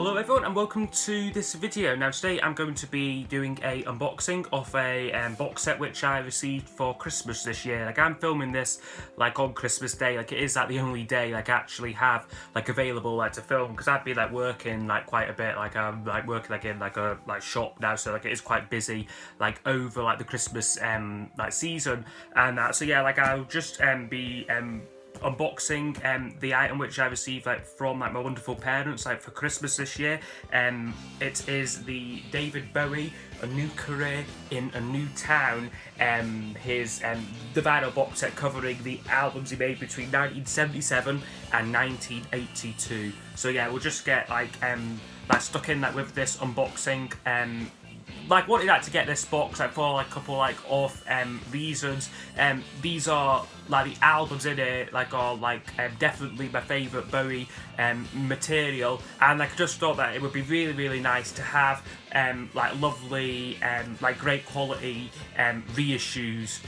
Hello everyone and welcome to this video. Now today I'm going to be doing a unboxing of a box set which I received for Christmas this year. Like I'm filming this like on Christmas Day, like it is like the only day like I actually have like available like to film, because I've been like working like quite a bit, like I'm like working like in like a shop now, so like it is quite busy like over like the Christmas like season and that. So yeah, like I'll just be unboxing the item which I received like from like my wonderful parents like for Christmas this year. It is the David Bowie A New Career in a New Town, his the vinyl box set covering the albums he made between 1977 and 1982. So yeah, we'll just get like stuck in like with this unboxing. Like wanted like to get this box like for like a couple like of reasons. These are like the albums in it like are like definitely my favourite Bowie material, and like I just thought that it would be really nice to have like lovely like great quality reissues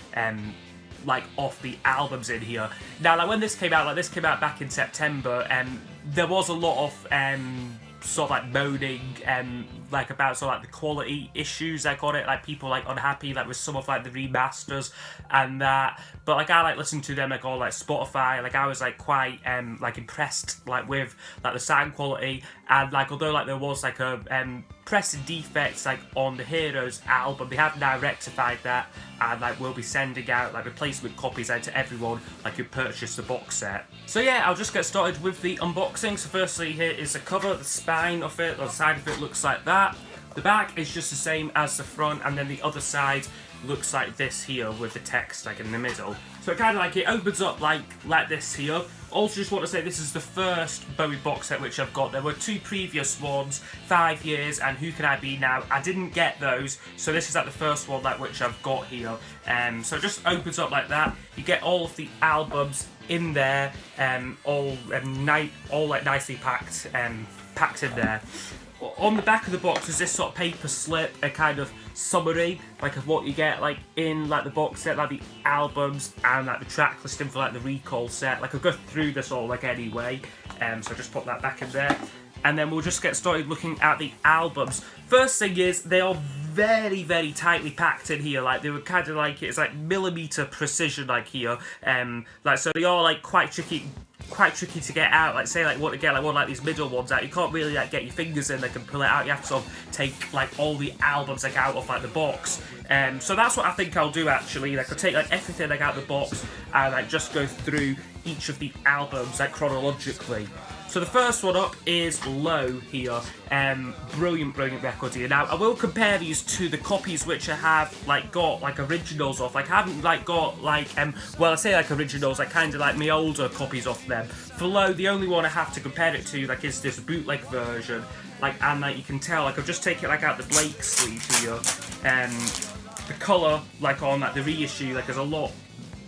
like off the albums in here. Now like when this came out, like this came out back in September, there was a lot of sort of like moaning like about sort of like the quality issues like on it, like people like unhappy like with some of like the remasters and that. But like I like listened to them like on like Spotify, like I was like quite like impressed like with like the sound quality, and like although like there was like a pressing defects like on the Heroes album, they have now rectified that and like will be sending out like replacement copies out to everyone like who purchased the box set. So yeah, I'll just get started with the unboxing. So firstly, here is the cover. The spine of it, or the side of it, looks like that. The back is just the same as the front, and then the other side looks like this here with the text like in the middle. So it kind of like it opens up like this here. Also just want to say this is the first Bowie box set which I've got. There were two previous ones, 5 Years and Who Can I Be Now. I didn't get those, so this is like the first one like which I've got here. So it just opens up like that. You get all of the albums in there, all like nicely packed in there. On the back of the box is this sort of paper slip, a kind of summary like of what you get like in like the box set, like the albums and like the track listing for like the Recall set. Like I'll go through this all like anyway, so just put that back in there, and then we'll just get started looking at the albums. First thing is they are very tightly packed in here. Like they were kind of like, it's like millimeter precision like here, like so they are like quite tricky to get out. Like say like want to get like one like these middle ones out, you can't really like get your fingers in like and pull it out. You have to sort of take like all the albums like out of like the box. So that's what I think I'll do actually. Like I'll take like everything like out of the box and like just go through each of the albums like chronologically. So the first one up is Low here. Brilliant record here. Now I will compare these to the copies which I have like got like originals of. Like I haven't like got like well I say like originals, like kind of like my older copies of them. For Low, the only one I have to compare it to like is this bootleg version. Like and like you can tell like I've just taken like out the Blake sleeve here. The colour like on like the reissue like is a lot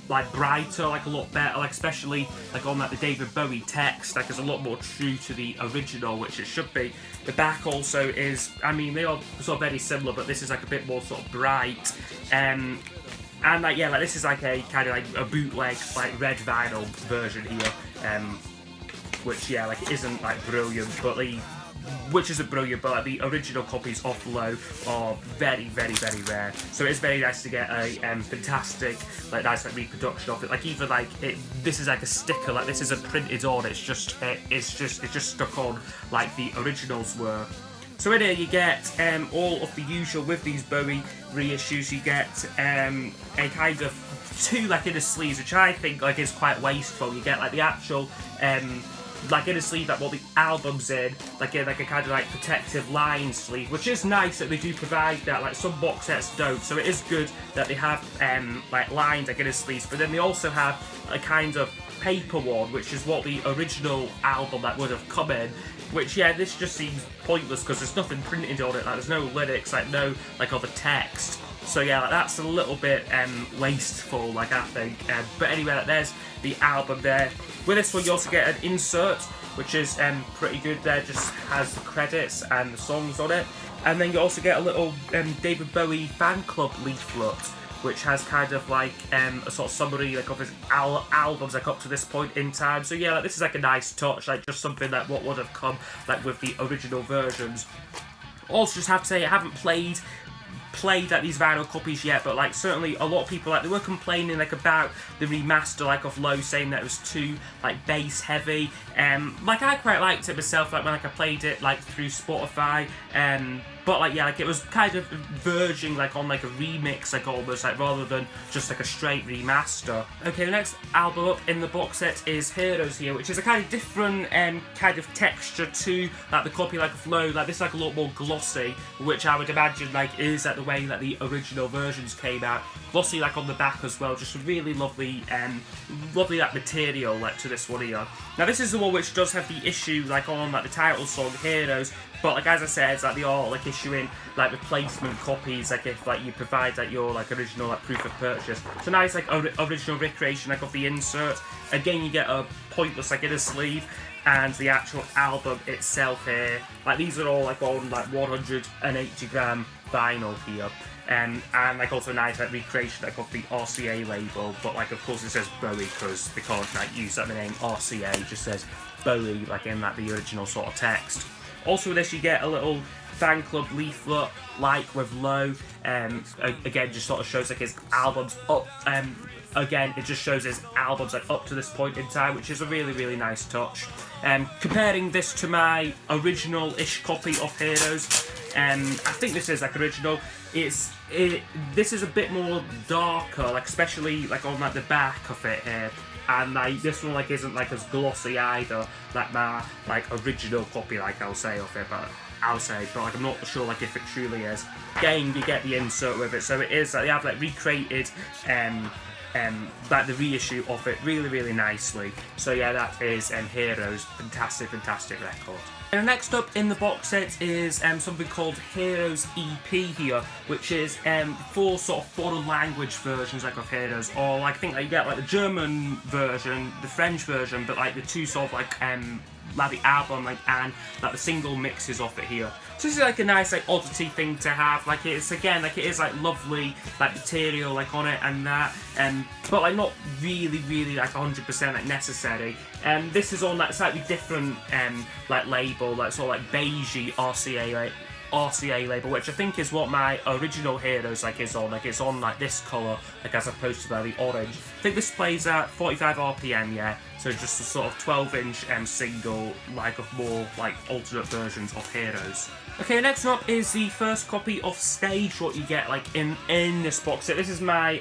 like brighter, like a lot better, like especially like on like the David Bowie text, like is a lot more true to the original, which it should be. The back also is, I mean they are sort of very similar, but this is like a bit more sort of bright, and like yeah, like this is like a kind of like a bootleg like red vinyl version here, which yeah like it isn't like brilliant, but which isn't brilliant, but like the original copies of Low are very rare. So it's very nice to get a fantastic, like nice like reproduction of it. Like even like this is like a sticker, like this isn't printed on. It's just stuck on like the originals were. So in here you get all of the usual with these Bowie reissues. You get a kind of two like inner sleeves, which I think like is quite wasteful. You get like the actual like in a sleeve like what the album's in, like in like a kind of like protective line sleeve, which is nice that they do provide that. Like some box sets don't, so it is good that they have like lines like in a sleeves. But then they also have a kind of paper one, which is what the original album that would have come in. Which yeah, this just seems pointless because there's nothing printed on it. Like there's no lyrics, like no like other text. So yeah, like, that's a little bit wasteful, like I think. But anyway, like, there's the album there. With this one, you also get an insert, which is pretty good. There just has the credits and the songs on it, and then you also get a little David Bowie fan club leaflet, which has kind of like a sort of summary like of his albums like up to this point in time. So yeah, like, this is like a nice touch, like just something that what would have come like with the original versions. Also, just have to say, I haven't played like these vinyl copies yet, but like certainly a lot of people like they were complaining like about the remaster like of Low, saying that it was too like bass heavy. Like I quite liked it myself, like when like I played it like through Spotify. But like yeah, like it was kind of verging like on like a remix, like almost like rather than just like a straight remaster. Okay, the next album up in the box set is Heroes here, which is a kind of different kind of texture to like the copy like of Low. Like this is like a lot more glossy, which I would imagine like is like the way that the original versions came out. Glossy like on the back as well, just really lovely lovely like material like to this one here. Now this is the one which does have the issue like on like the title song Heroes, but like as I said, it's like they are like issuing like replacement copies like if like you provide like your like original like proof of purchase. So nice like original recreation like of the insert. Again, you get a pointless like inner sleeve, and the actual album itself here. Like these are all like on like 180 gram vinyl here. And like also nice like recreation like of the RCA label, but like of course it says Bowie because they can't like use that the name RCA, it just says Bowie like in like the original sort of text. Also with this you get a little fan club leaflet like with Low. Again, just sort of shows like his albums up. Again, it just shows his albums like up to this point in time, which is a really, really nice touch. Comparing this to my original-ish copy of Heroes, I think this is like original. This is a bit more darker, like especially like on like the back of it here. And like this one like isn't like as glossy either, like my like original copy, like I'll say of it, but like I'm not sure like if it truly is. Again, you get the insert with it, so it is like they have like recreated like the reissue of it really, really nicely. So yeah, that is Heroes, fantastic record. And next up in the box set is something called Heroes EP here, which is 4 sort of foreign language versions like of Heroes, or like I think like you get like the German version, the French version, but like the two sort of like the album like and like the single mixes of it here. So this is like a nice like oddity thing to have. Like it's again like it is like lovely like material like on it and that, but like not really like 100% like necessary. This is on like slightly different like label, like sort of like beigey RCA label, which I think is what my original Heroes like is on. Like it's on like this colour, like as opposed to like the orange. I think this plays at 45 RPM, yeah. So just a sort of 12-inch single, like of more like alternate versions of Heroes. Okay, next up is the first copy of Stage, what you get like in this box set. This is my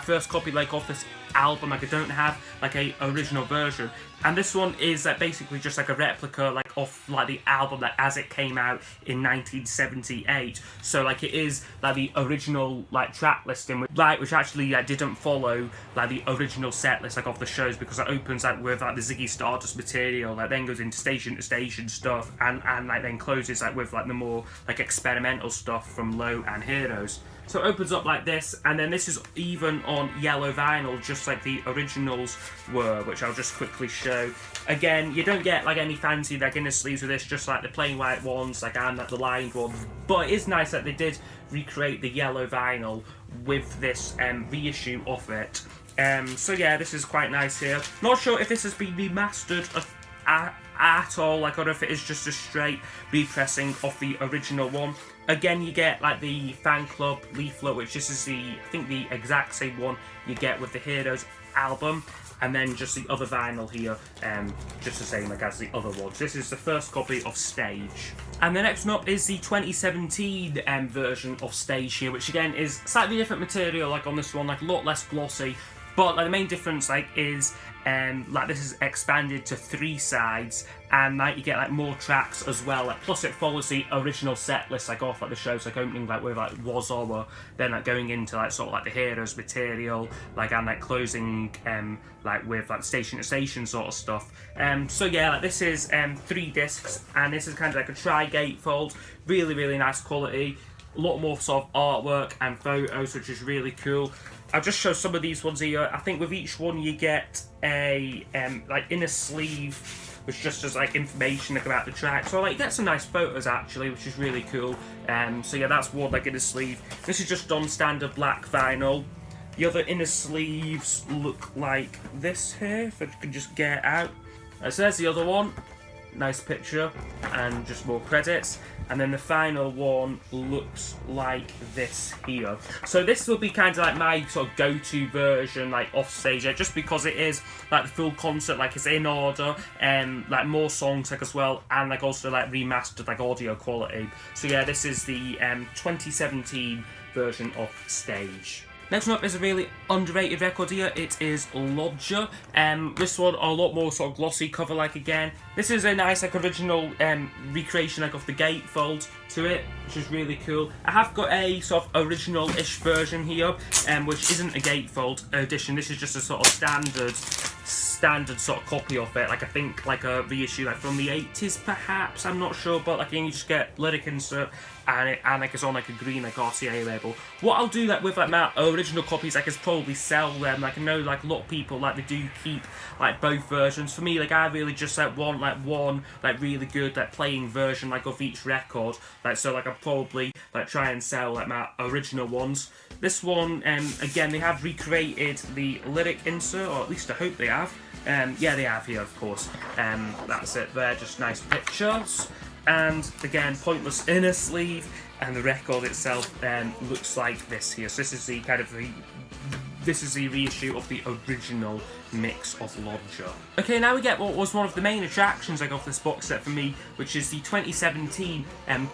first copy like of this album. Like I don't have like a original version, and this one is like basically just like a replica like of like the album like as it came out in 1978. So like it is like the original like track listing, which actually like didn't follow like the original set list like of the shows, because it opens like with like the Ziggy Stardust material, like then goes into station to station stuff, and like then closes like with like the more like experimental stuff from Low and Heroes. So it opens up like this, and then this is even on yellow vinyl, just like the originals were, which I'll just quickly show. Again, you don't get like any fancy like inner sleeves with this, just like the plain white ones, like and like the lined ones. But it is nice that they did recreate the yellow vinyl with this reissue of it. So yeah, this is quite nice here. Not sure if this has been remastered at all, like, or if it is just a straight repressing of the original one. Again, you get like the fan club leaflet, which this is I think the exact same one you get with the Heroes album, and then just the other vinyl here, just the same like as the other ones. This is the first copy of Stage. And the next one up is the 2017 version of Stage here, which again is slightly different material like on this one, like a lot less glossy. But like the main difference like is like this is expanded to 3 sides, and like you get like more tracks as well. Like plus it follows the original set list like off like the shows, like opening like with like Was Our, then like going into like sort of like the Heroes material, like and like closing like with like station to station sort of stuff. So yeah, like this is 3 discs, and this is kind of like a tri-gatefold, really nice quality. A lot more sort of artwork and photos, which is really cool. I'll just show some of these ones here. I think with each one you get a like inner sleeve which just has like information like, about the track. So like you get some nice photos actually, which is really cool. So yeah, that's one like inner sleeve. This is just on standard black vinyl. The other inner sleeves look like this here, if I could just get it out. So there's the other one. Nice picture, and just more credits. And then the final one looks like this here. So this will be kind of like my sort of go-to version, like off stage, just because it is like the full concert, like it's in order, and like more songs like as well, and like also like remastered like audio quality. So yeah, this is the 2017 version of stage. Next one up is a really underrated record here. It is Lodger. This one a lot more sort of glossy cover like again. This is a nice like original recreation like of the gatefold to it, which is really cool. I have got a sort of original-ish version here, which isn't a gatefold edition. This is just a sort of standard sort of copy of it. Like I think like a reissue like from the 80s perhaps. I'm not sure, but like you just get lyric insert. And like it's on like a green like RCA label. What I'll do like with like my original copies, like is probably sell them. Like I know like a lot of people like they do keep like both versions. For me, like I really just like want like one like really good like playing version like of each record. Like so like I'll probably like try and sell like my original ones. This one again they have recreated the lyric insert, or at least I hope they have. Yeah, they have here of course. That's it there, just nice pictures. And again, pointless inner sleeve, and the record itself looks like this here. So this is the kind of this is the reissue of the original mix of Lodger. Okay, now we get what was one of the main attractions like of this box set for me, which is the 2017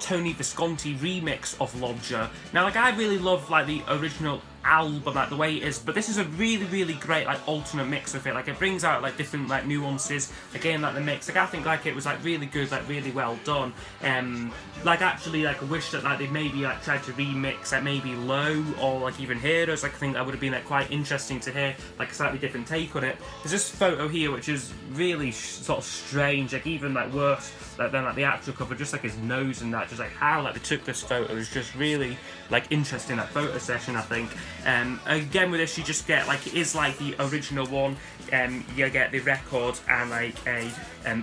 Tony Visconti remix of Lodger. Now, like I really love like the original album, like the way it is, but this is a really great like alternate mix of it. Like it brings out like different like nuances again, like the mix. Like I think like it was like really good, like really well done. Like actually like I wish that like they maybe like tried to remix like maybe Low or like even Heroes. Like I think that would have been like quite interesting to hear like a slightly different take on it. There's this photo here which is really sort of strange, like even like worse like than like the actual cover, just like his nose and that, just like how like they took this photo is just really like interesting, that photo session I think. Again with this you just get like it is like the original one. You get the record and like a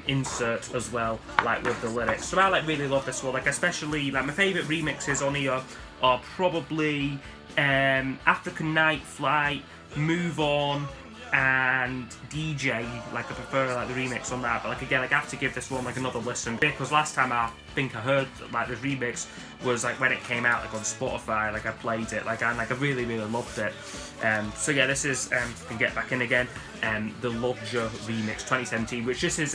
insert as well, like with the lyrics. So I like really love this one. Like especially like my favourite remixes on here are probably African Night Flight, Move On, and DJ. Like I prefer like the remix on that, but like again like I have to give this one like another listen, because last time I think I heard like this remix was like when it came out like on Spotify. Like I played it like and like I really loved it. So yeah, this is can get back in again, the Lodger remix 2017, which this is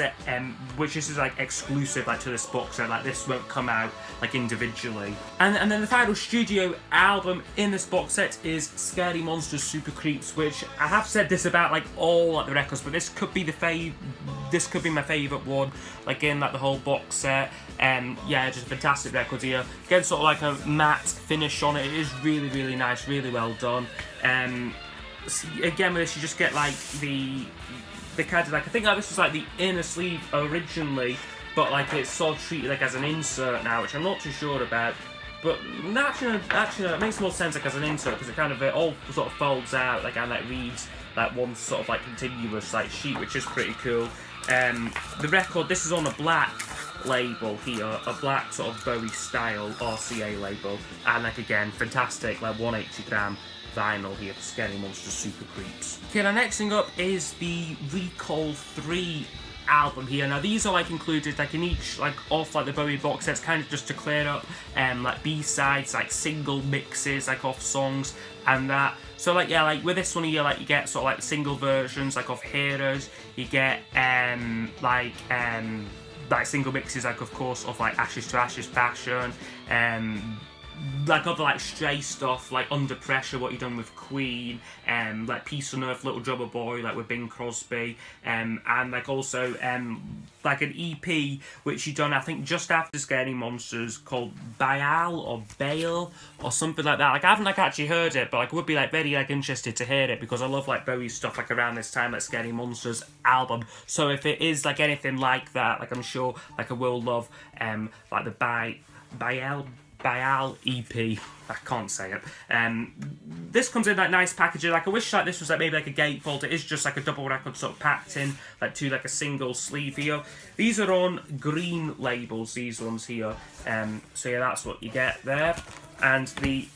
like exclusive like to this box set. Like this won't come out like individually. And then the final studio album in this box set is Scary Monsters Super Creeps, which I have said this about like all like the records, but this could be my favourite one like in like the whole box set. Yeah, just a fantastic record here. Again, sort of like a matte finish on it. It is really nice, really well done. Again with this you just get like the kind of like I think like this was like the inner sleeve originally, but like it's sort of treated like as an insert now, which I'm not too sure about. But actually it makes more sense like as an insert, because it all sort of folds out like and like reads like one sort of like continuous like sheet, which is pretty cool. The record, this is on a black label here, a black sort of Bowie style RCA label, and like again fantastic like 180 gram vinyl here for Scary Monsters Super Creeps. Okay, now next thing up is the Recall 3 album here. Now these are like included like in each like off like the Bowie box sets, kind of just to clear up like B-sides, like single mixes like off songs and that. So like yeah, like with this one here like you get sort of like single versions like of Heroes, you get like single mixes like of course of like Ashes to Ashes, Passion, like other like Stray stuff like Under Pressure, What You Done with Queen, like Peace on Earth, Little Drummer Boy like with Bing Crosby, and like also like an EP which you done I think just after Scary Monsters called Baal or Bale or something like that. Like I haven't like actually heard it, but like I would be like very like interested to hear it, because I love like Bowie stuff like around this time, like Scary Monsters album. So if it is like anything like that, like I'm sure like I will love like the Baal Bial EP. I can't say it. This comes in like nice packaging. Like I wish like this was like maybe like a gatefold. It is just like a double record sort of packed in like to like a single sleeve here. These are on green labels. These ones here. So yeah, that's what you get there. And the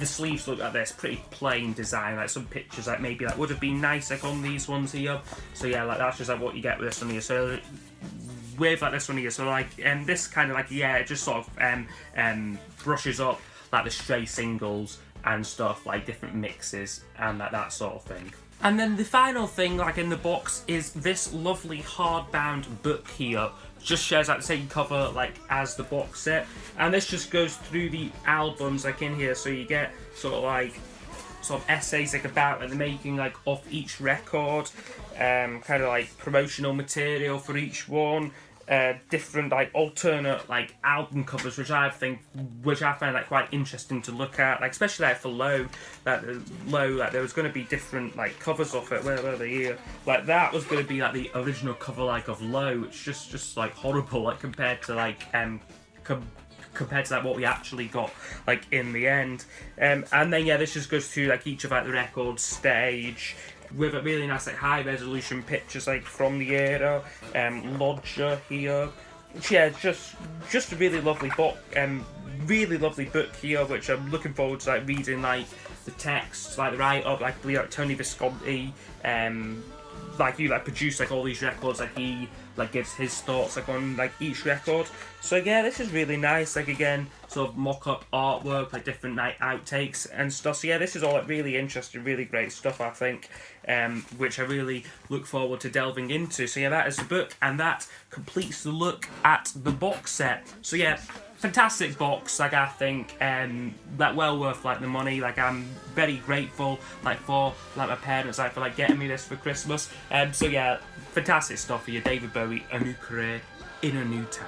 sleeves look like this, pretty plain design. Like some pictures like maybe like would have been nice like on these ones here. So yeah, like that's just like what you get with this one here. So with like this one here, so like this kind of like yeah, it just sort of brushes up like the stray singles and stuff, like different mixes and like that sort of thing. And then the final thing like in the box is this lovely hardbound book here. Just shares like the same cover like as the box set, and this just goes through the albums like in here, so you get sort of essays like about like the making like of each record, kind of like promotional material for each one, different like alternate like album covers, which I find like quite interesting to look at, like especially like for Low, like there was going to be different like covers of it. Where they here? Like that was going to be like the original cover like of Low. It's just like horrible like compared to like compared to like what we actually got like in the end. And then yeah, this just goes through like each of like the record stage, with a really nice like high resolution pictures like from the era, Lodger here. Yeah, just a really lovely book, really lovely book here, which I'm looking forward to like reading like the text, like the write up, like I believe like Tony Visconti, like he like produced like all these records, like he like gives his thoughts like on like each record. So yeah, this is really nice, like again sort of mock-up artwork, like different like outtakes and stuff. So yeah, this is all like really interesting, really great stuff I think, which I really look forward to delving into. So yeah, that is the book, and that completes the look at the box set. So yeah, fantastic box, like I think, like well worth like the money. Like I'm very grateful like for like my parents like for like getting me this for Christmas. So yeah, fantastic stuff for you, David Bowie, A New Career in a New Town.